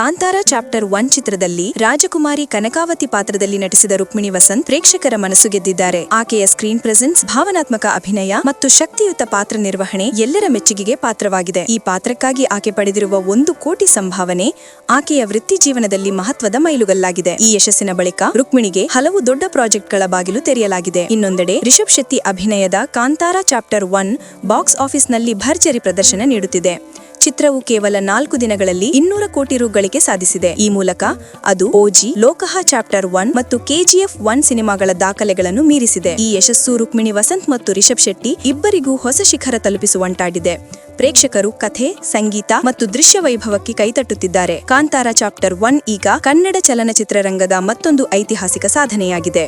Kantara chapter 1 ಚಿತ್ರದಲ್ಲಿ ರಾಜಕುಮಾರಿ ಕನಕಾವತಿ ಪಾತ್ರದಲ್ಲಿ ನಟಿಸಿದ ರುಕ್ಮಿಣಿ ವಸಂತ್ ಪ್ರೇಕ್ಷಕರ ಮನಸ್ಸು ಗೆದ್ದಿದ್ದಾರೆ. ಆಕೆಯ ಸ್ಕ್ರೀನ್ ಪ್ರೆಸೆನ್ಸ್, ಭಾವನಾತ್ಮಕ ಅಭಿನಯ ಮತ್ತು ಶಕ್ತಿಯುತ ಪಾತ್ರ ನಿರ್ವಹಣೆ ಎಲ್ಲರ ಮೆಚ್ಚುಗೆಗೆ ಪಾತ್ರವಾಗಿದೆ. ಈ ಪಾತ್ರಕ್ಕಾಗಿ ಆಕೆ ಪಡೆದಿರುವ 1 ಕೋಟಿ ಸಂಭಾವನೆ ಆಕೆಯ ವೃತ್ತಿ ಜೀವನದಲ್ಲಿ ಮಹತ್ವದ ಮೈಲುಗಲ್ಲಾಗಿದೆ. ಈ ಯಶಸ್ಸಿನ ಬಳಿಕ ರುಕ್ಮಿಣಿಗೆ ಹಲವು ದೊಡ್ಡ ಪ್ರಾಜೆಕ್ಟ್ಗಳ ಬಾಗಿಲು ತೆರೆಯಲಾಗಿದೆ. ಇನ್ನೊಂದೆಡೆ ರಿಷಬ್ ಶೆಟ್ಟಿ ಅಭಿನಯದ ಕಾಂತಾರ ಚಾಪ್ಟರ್ 1 ಬಾಕ್ಸ್ ಆಫೀಸ್ನಲ್ಲಿ ಭರ್ಜರಿ ಪ್ರದರ್ಶನ ನೀಡುತ್ತಿದೆ. ಚಿತ್ರವು ಕೇವಲ 4 ದಿನಗಳಲ್ಲಿ 200 ಕೋಟಿ ರು ಗಳಿಕೆ ಸಾಧಿಸಿದೆ. ಈ ಮೂಲಕ ಅದು ಓಜಿ, ಲೋಕಹ ಚಾಪ್ಟರ್ 1 ಮತ್ತು KGF 1 ಸಿನಿಮಾಗಳ ದಾಖಲೆಗಳನ್ನು ಮೀರಿಸಿದೆ. ಈ ಯಶಸ್ಸು ರುಕ್ಮಿಣಿ ವಸಂತ್ ಮತ್ತು ರಿಷಬ್ ಶೆಟ್ಟಿ ಇಬ್ಬರಿಗೂ ಹೊಸ ಶಿಖರ ತಲುಪಿಸುವಂತಾಗಿದೆ. ಪ್ರೇಕ್ಷಕರು ಕಥೆ, ಸಂಗೀತ ಮತ್ತು ದೃಶ್ಯ ವೈಭವಕ್ಕೆ ಕೈತಟ್ಟುತ್ತಿದ್ದಾರೆ. ಕಾಂತಾರ ಚಾಪ್ಟರ್ 1 ಈಗ ಕನ್ನಡ ಚಲನಚಿತ್ರರಂಗದ ಮತ್ತೊಂದು ಐತಿಹಾಸಿಕ ಸಾಧನೆಯಾಗಿದೆ.